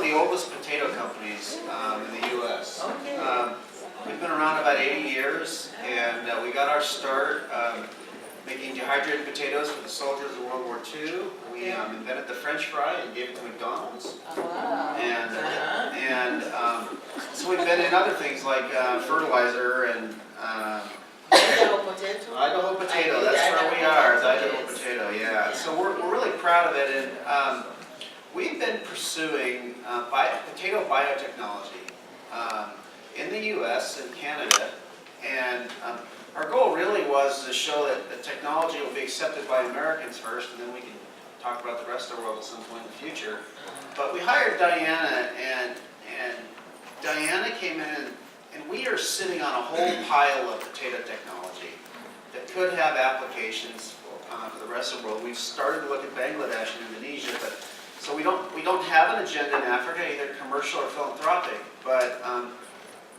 the oldest potato companies in the U.S. Okay. We've been around about 80 years, and we got our start making dehydrated potatoes for the soldiers of World War II. We invented the French fry and gave it to McDonald's. Wow. And so we've been in other things like fertilizer and Idaho potato? Idaho potato, that's where we are, the Idaho potato, yeah. So we're really proud of it, and we've been pursuing potato biotechnology in the U.S. and Canada, and our goal really was to show that the technology will be accepted by Americans first, and then we can talk about the rest of the world at some point in the future. But we hired Diana, and Diana came in, and we are sitting on a whole pile of potato technology that could have applications for the rest of the world. We've started to look at Bangladesh and Indonesia, but so we don't have an agenda in Africa, either commercial or philanthropic. But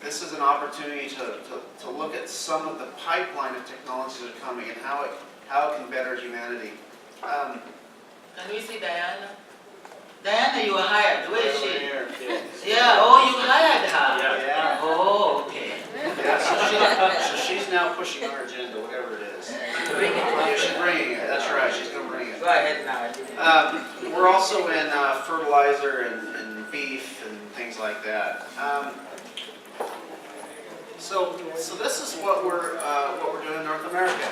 this is an opportunity to look at some of the pipeline of technologies that are coming and how it can better humanity. Can we see Diana? Diana, you were hired. Where is she? Here. Yeah, oh, you hired her. Yeah. Oh, okay. Yeah, so she's now pushing our agenda, whatever it is. Bring it. Yeah, she's bringing it. That's right. She's going to bring it. Go ahead now. We're also in fertilizer and beef and things like that. So this is what we're doing in North America.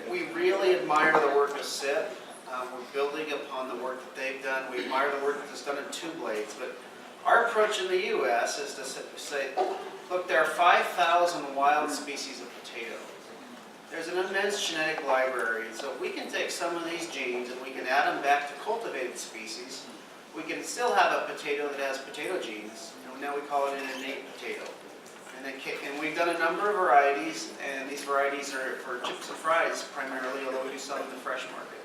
We really admire the work of SIP. We're building upon the work that they've done. We admire the work that's done in two blades. But our approach in the U.S. is to say, look, there are 5,000 wild species of potato. There's an immense genetic library, and so if we can take some of these genes and we can add them back to cultivated species, we can still have a potato that has potato genes. And now we call it an innate potato. And we've done a number of varieties, and these varieties are for chips and fries primarily, although we do some in the fresh market.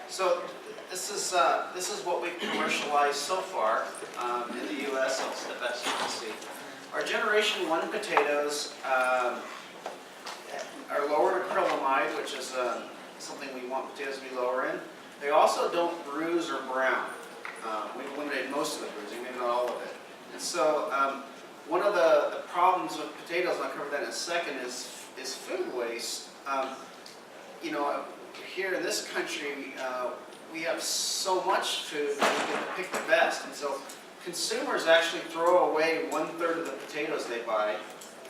So this is what we've commercialized so far in the U.S. I'll step back so you can see. Our Generation 1 potatoes are lower in acrylamide, which is something we want potatoes to be lower in. They also don't bruise or brown. We've eliminated most of the bruising, maybe not all of it. And so one of the problems with potatoes, and I'll cover that in a second, is food waste. You know, here in this country, we have so much food that we get to pick the best. And so consumers actually throw away 1/3 of the potatoes they buy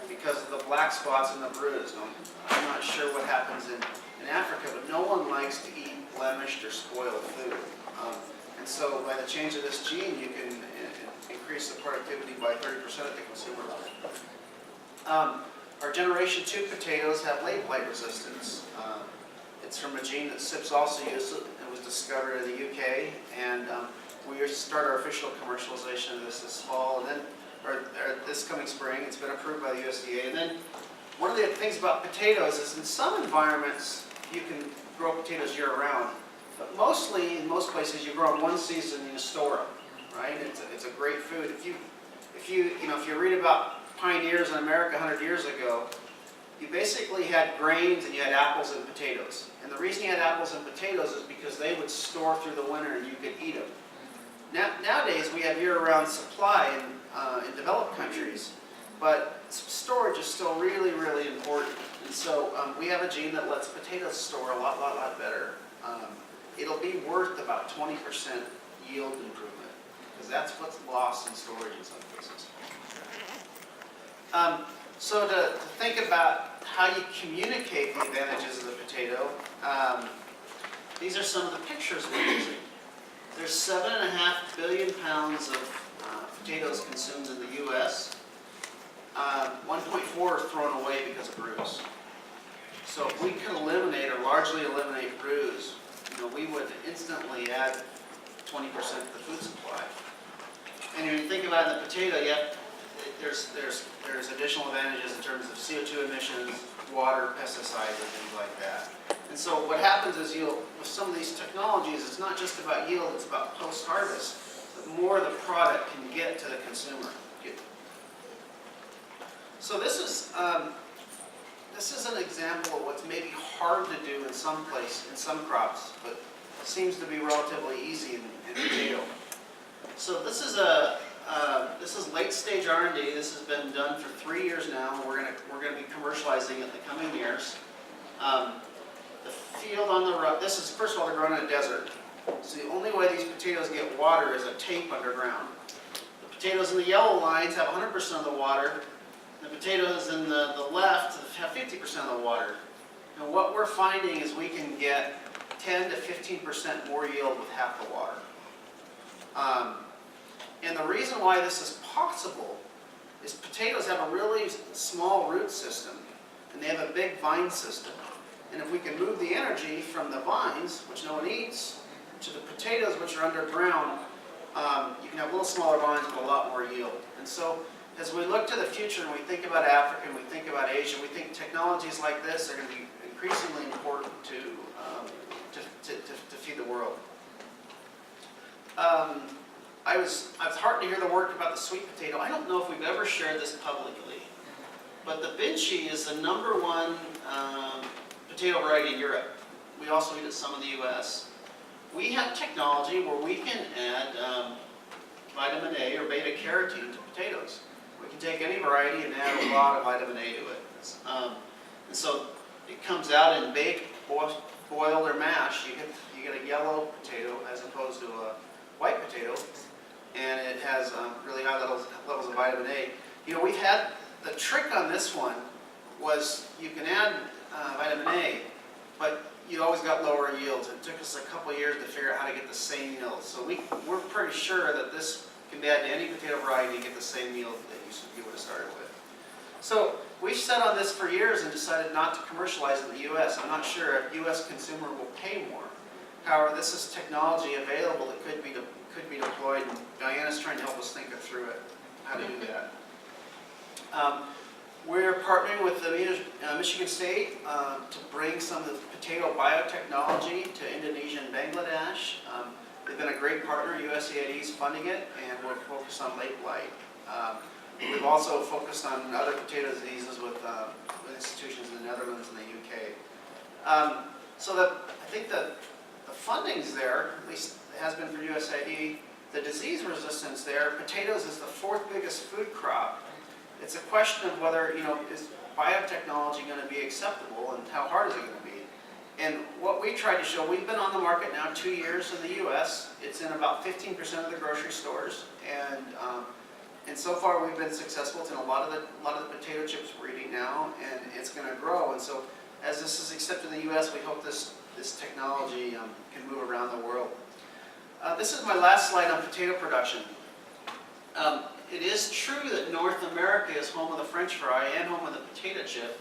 because of the black spots and the bruise. Now, I'm not sure what happens in Africa, but no one likes to eat blemished or spoiled food. And so by the change of this gene, you can increase the productivity by 30% at the consumer level. Our Generation 2 potatoes have late blight resistance. It's from a gene that SIP's also used. It was discovered in the UK, and we start our official commercialization of this fall, and then, or this coming spring. It's been approved by the USDA. And then one of the things about potatoes is in some environments you can grow potatoes year-round, but mostly in most places you grow them one season and you store them, right? It's a great food. If you read about pioneers in America 100 years ago, you basically had grains and you had apples and potatoes. And the reason you had apples and potatoes is because they would store through the winter and you could eat them. Nowadays we have year-round supply in developed countries, but storage is still really, really important. And so we have a gene that lets potatoes store a lot better. It'll be worth about 20% yield improvement, because that's what's lost in storage in some cases. So to think about how you communicate the advantages of the potato, these are some of the pictures we're using. There's 7.5 billion pounds of potatoes consumed in the U.S. 1.4 are thrown away because of bruise. So if we could eliminate or largely eliminate bruise, we would instantly add 20% to the food supply. And when you think about it in the potato, there's additional advantages in terms of CO2 emissions, water, pesticides, and things like that. And so what happens is with some of these technologies, it's not just about yield, it's about post-harvest. The more the product can get to the consumer. So this is an example of what's maybe hard to do in some crops, but seems to be relatively easy in potato. So this is late stage R&D. This has been done for 3 years now. We're gonna be commercializing it in the coming years. The field on the right, this is, first of all, they're grown in a desert. So the only way these potatoes get water is a tape underground. The potatoes in the yellow lines have 100% of the water. The potatoes in the left have 50% of the water. And what we're finding is we can get 10 to 15% more yield with half the water. And the reason why this is possible is potatoes have a really small root system, and they have a big vine system. And if we can move the energy from the vines, which no one eats, to the potatoes, which are underground, you can have little smaller vines with a lot more yield. And so, as we look to the future and we think about Africa and we think about Asia, we think technologies like this are going to be increasingly important to feed the world. I was heartened to hear the word about the sweet potato. I don't know if we've ever shared this publicly, but the Vinci is the #1 potato variety in Europe. We also eat it some in the U.S. We have technology where we can add vitamin A or beta carotene to potatoes. We can take any variety and add a lot of vitamin A to it. And so it comes out in baked, boiled, or mashed. You get a yellow potato as opposed to a white potato, and it has really high levels of vitamin A. You know, we've had, the trick on this one was you can add vitamin A, but you always got lower yields. It took us a couple of years to figure out how to get the same yield. So we're pretty sure that this can be added to any potato variety and get the same yield that you would have started with. So we've sat on this for years and decided not to commercialize it in the U.S. I'm not sure if U.S. consumer will pay more. However, this is technology available that could be deployed, and Diana's trying to help us think through it, how to do that. We're partnering with the Michigan State to bring some of the potato biotechnology to Indonesia and Bangladesh. They've been a great partner. USAID is funding it, and we're focused on late blight. We've also focused on other potato diseases with institutions in the Netherlands and the UK. So I think the funding's there, at least it has been for USAID. The disease resistance there, potatoes is the 4th biggest food crop. It's a question of whether, is biotechnology going to be acceptable and how hard is it going to be? And what we tried to show, we've been on the market now 2 years in the U.S. It's in about 15% of the grocery stores, and so far we've been successful. It's in a lot of the potato chips we're eating now, and it's going to grow. And so, as this is accepted in the U.S., we hope this technology can move around the world. This is my last slide on potato production. It is true that North America is home of the French fry and home of the potato chip,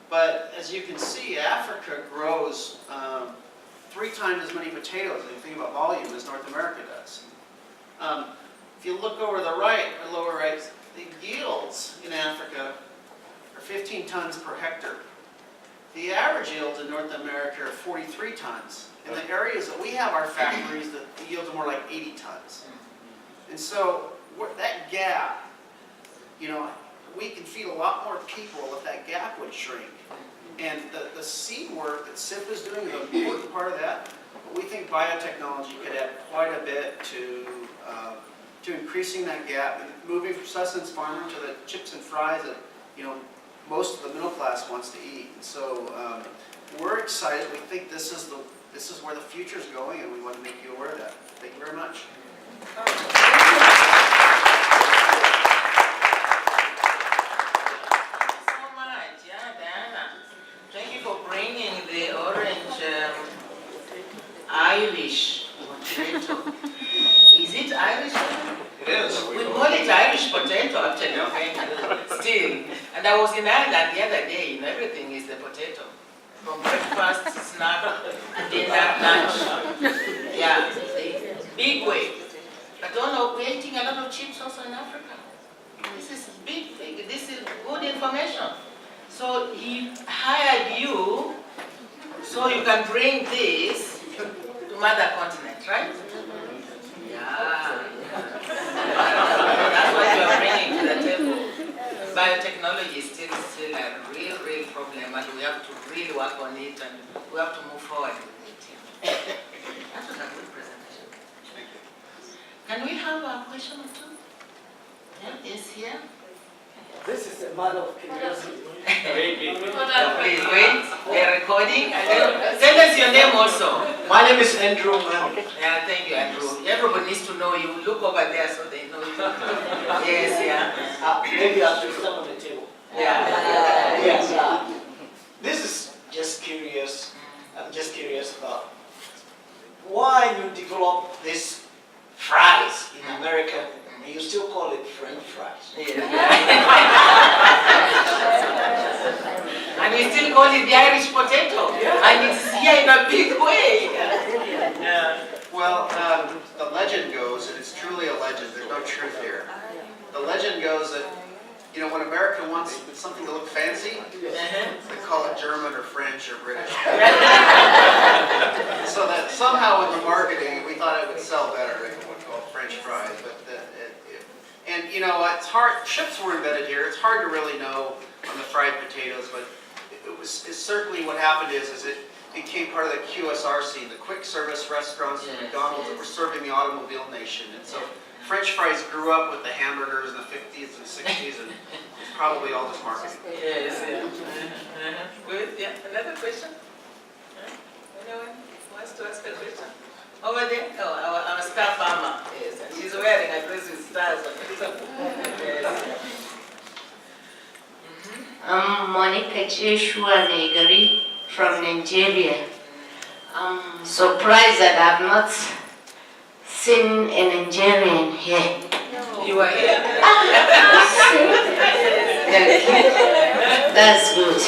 but as you can see, Africa grows 3 times as many potatoes, if you think about volume, as North America does. If you look over the right, or lower right, the yields in Africa are 15 tons per hectare. The average yields in North America are 43 tons. In the areas that we have our factories, the yields are more like 80 tons. And so that gap, we can feed a lot more people if that gap would shrink. And the seed work that SIP is doing is an important part of that. But we think biotechnology could add quite a bit to increasing that gap and moving from sustenance farming to the chips and fries that most of the middle class wants to eat. And so we're excited. We think this is where the future is going, and we want to make you aware of that. Thank you very much. Irish potato. Is it Irish? It is. We call it Irish potato actually, still. And I was in Ireland the other day, everything is the potato. From breakfast, snack, dinner, lunch. Yeah, big way. But we're eating a lot of chips also in Africa. This is big. This is good information. So he hired you so you can bring this to mother continent, right? Yeah. That's what you are bringing to the table. Biotechnology is still a real problem, and we have to really work on it, and we have to move forward with it. Can we have a question or two? Yeah, yes, here. This is a matter of curiosity. Please wait. We're recording. And then tell us your name also. My name is Andrew Manu. Yeah, thank you, Andrew. Everybody needs to know you. Look over there so they know you. Yes, yeah. Maybe I should stand on the table. Yeah. Yes. This is just curious. I'm just curious about why you develop this fries in America and you still call it French fries. And we still call it the Irish potato. And it's here in a big way. Well, the legend goes, and it's truly a legend, there's no truth here. The legend goes that, you know, when America wants something to look fancy, they call it German or French or British. So that somehow in the marketing, we thought it would sell better if it would call French fries. And you know, it's hard, ships were invented here, it's hard to really know on the fried potatoes, but it's certainly what happened is it became part of the QSR scene, the quick service restaurants and McDonald's that were serving the automobile nation. And so French fries grew up with the hamburgers in the 50s and 60s, and it's probably all just marketing. Yes, yeah. Good, yeah. Another question? Anyone wants to ask a question? Over there? Oh, our star farmer. Yes, and she's wearing a dress with stars on it. Yes. I'm Monica Joshua Negari from Nigeria. I'm surprised that I've not seen a Nigerian here. You are here. That's good.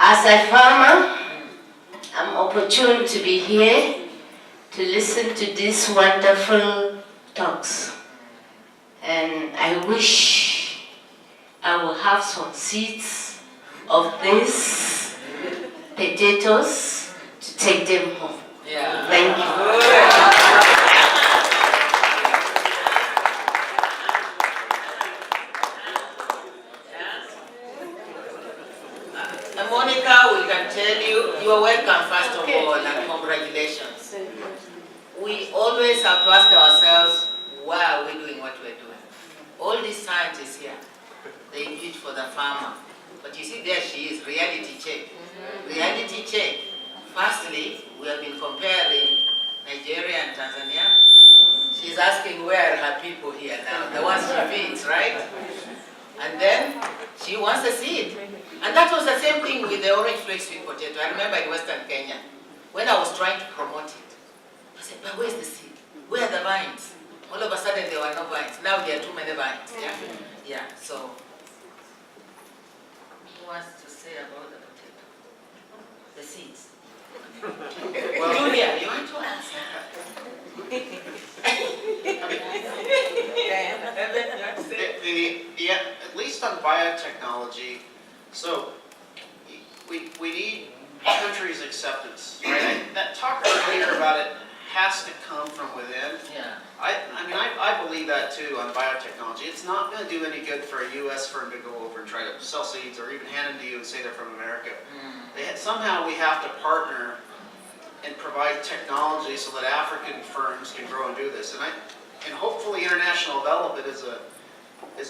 As a farmer, I'm opportune to be here to listen to these wonderful talks. And I wish I will have some seeds of these potatoes to take them home. Yeah. Thank you. Monica, we can tell you, you are welcome first of all, and congratulations. We always have to ask ourselves, why are we doing what we're doing? All these scientists here, they do it for the farmer. But you see, there she is, reality check. Reality check. Firstly, we have been comparing Nigeria and Tanzania. She's asking where are her people here now, the ones she feeds, right? And then she wants a seed. And that was the same thing with the orange flakes sweet potato. I remember in Western Kenya, when I was trying to promote it, I said, but where's the seed? Where are the vines? All of a sudden there were no vines. Now there are too many vines. Yeah? Yeah, so who wants to say about the potato? The seeds. Well, Julia, you want to answer? At least on biotechnology, so we need countries' acceptance, right? That talk earlier about it has to come from within. Yeah. I believe that too on biotechnology. It's not going to do any good for a U.S. firm to go over and try to sell seeds or even hand them to you and say they're from America. Somehow we have to partner and provide technology so that African firms can grow and do this. And hopefully international development is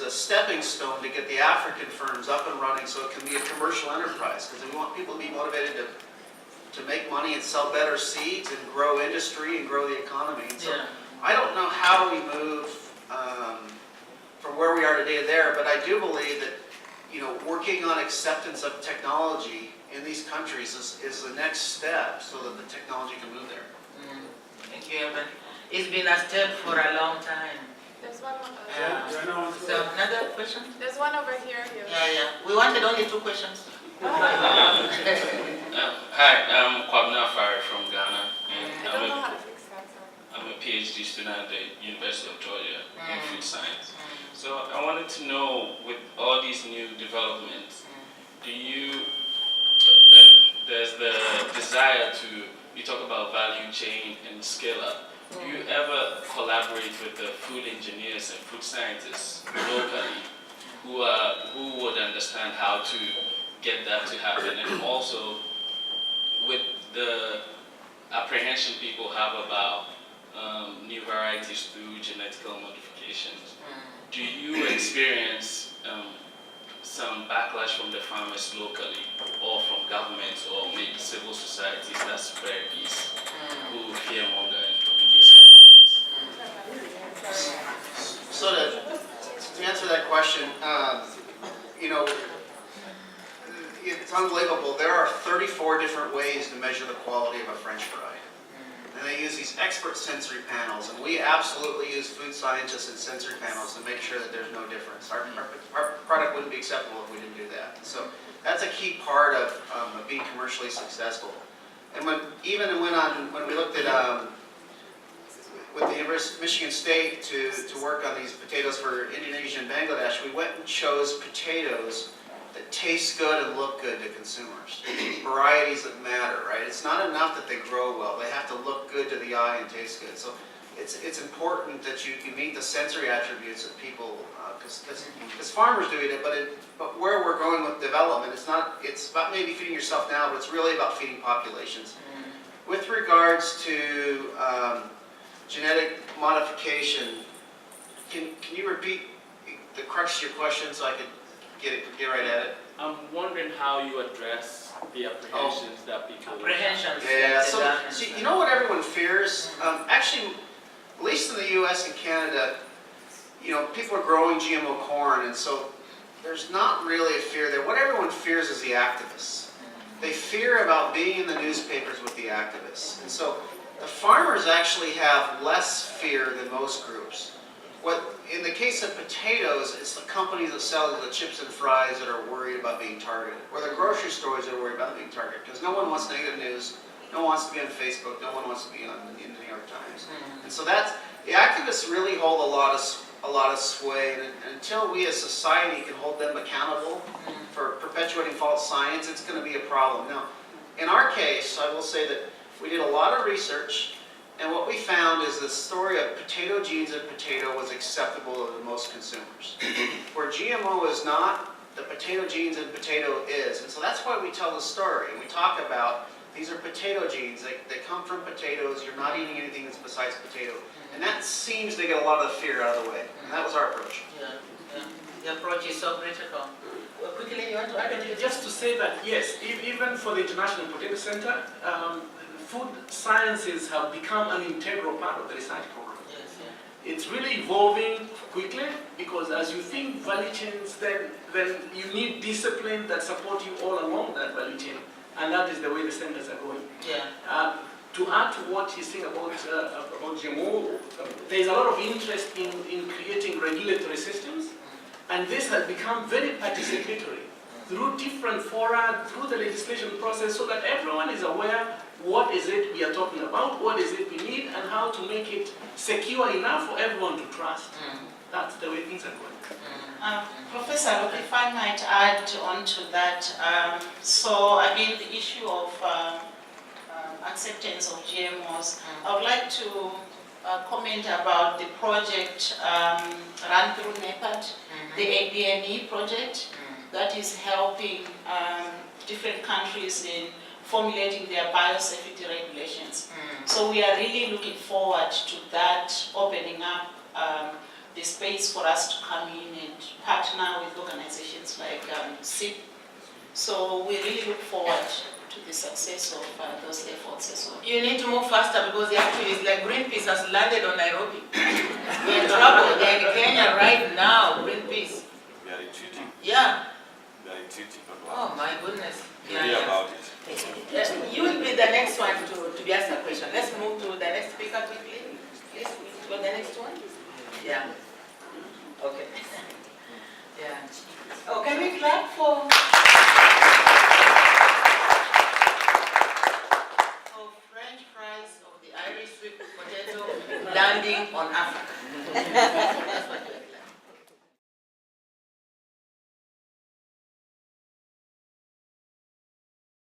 a stepping stone to get the African firms up and running so it can be a commercial enterprise, because we want people to be motivated to make money and sell better seeds and grow industry and grow the economy. And so I don't know how we move from where we are today to there, but I do believe that, you know, working on acceptance of technology in these countries is the next step so that the technology can move there. Thank you, Evan. It's been a step for a long time. There's one over So another question? There's one over here. Yeah. We wanted only 2 questions. Hi, I'm Kwabna Fari from Ghana, and I don't know how to fix that. I'm a PhD student at the University of Georgia in food science. So I wanted to know, with all these new developments, there's the desire to, you talk about value chain and scale up. Do you ever collaborate with the food engineers and food scientists locally who would understand how to get that to happen? And also with the apprehension people have about new varieties through genetical modifications. Do you experience some backlash from the farmers locally, or from governments, or maybe civil societies that spread these who fearmonger in these kind of things? So to answer that question, you know, it's unbelievable. There are 34 different ways to measure the quality of a French fry. And they use these expert sensory panels, and we absolutely use food scientists and sensory panels to make sure that there's no difference. Our product wouldn't be acceptable if we didn't do that. So that's a key part of being commercially successful. And when we looked at with the University of Michigan State to work on these potatoes for Indonesia and Bangladesh, we went and chose potatoes that taste good and look good to consumers. Varieties that matter, right? It's not enough that they grow well. They have to look good to the eye and taste good. So it's important that you meet the sensory attributes of people, because farmers do it, but where we're going with development, it's about maybe feeding yourself now, but it's really about feeding populations. With regards to genetic modification, can you repeat the crux of your question so I could get right at it? I'm wondering how you address the apprehensions that people Apprehensions. Yeah, so you know what everyone fears? Actually, at least in the US and Canada, you know, people are growing GMO corn, and so there's not really a fear there. What everyone fears is the activists. They fear about being in the newspapers with the activists. And so the farmers actually have less fear than most groups. In the case of potatoes, it's the companies that sell the chips and fries that are worried about being targeted, or the grocery stores that are worried about being targeted, because no one wants negative news, no one wants to be on Facebook, no one wants to be in the New York Times. And so the activists really hold a lot of sway, and until we as society can hold them accountable for perpetuating false science, it's going to be a problem. Now, in our case, I will say that we did a lot of research. And what we found is the story of potato genes and potato was acceptable to most consumers. Where GMO is not, the potato genes and potato is. And so that's why we tell the story. We talk about these are potato genes. They come from potatoes. You're not eating anything that's besides potato. And that seems to get a lot of the fear out of the way. And that was our approach. Yeah. The approach is so critical. Well, quickly, you want to add anything? Just to say that, yes, even for the International Potato Center, food sciences have become an integral part of the research program. Yes, yeah. It's really evolving quickly, because as you think value chains, then you need discipline that support you all along that value chain, and that is the way the centers are going. Yeah. To add to what he's saying about GMO, there's a lot of interest in creating regulatory systems, and this has become very participatory through different fora, through the legislation process, so that everyone is aware what is it we are talking about, what is it we need, and how to make it secure enough for everyone to trust. That's the way things are going. Professor, if I might add on to that, so I mean the issue of acceptance of GMOs, I would like to comment about the project run through NEPAD, the ABME project, that is helping different countries in formulating their biosafety regulations. So we are really looking forward to that opening up the space for us to come in and partner with organizations like SIP. So we really look forward to the success of those efforts as well. You need to move faster, because the activists like Greenpeace has landed on Nairobi. We're in trouble. They're in Kenya right now, Greenpeace. We are retreating. Yeah. We are retreating. Oh my goodness. Worry about it. You will be the next one to be asked a question. Let's move to the next speaker quickly. Please, go to the next one. Yeah. Okay. Yeah. Oh, can we clap for French fries of the Irish sweet potato landing on Africa?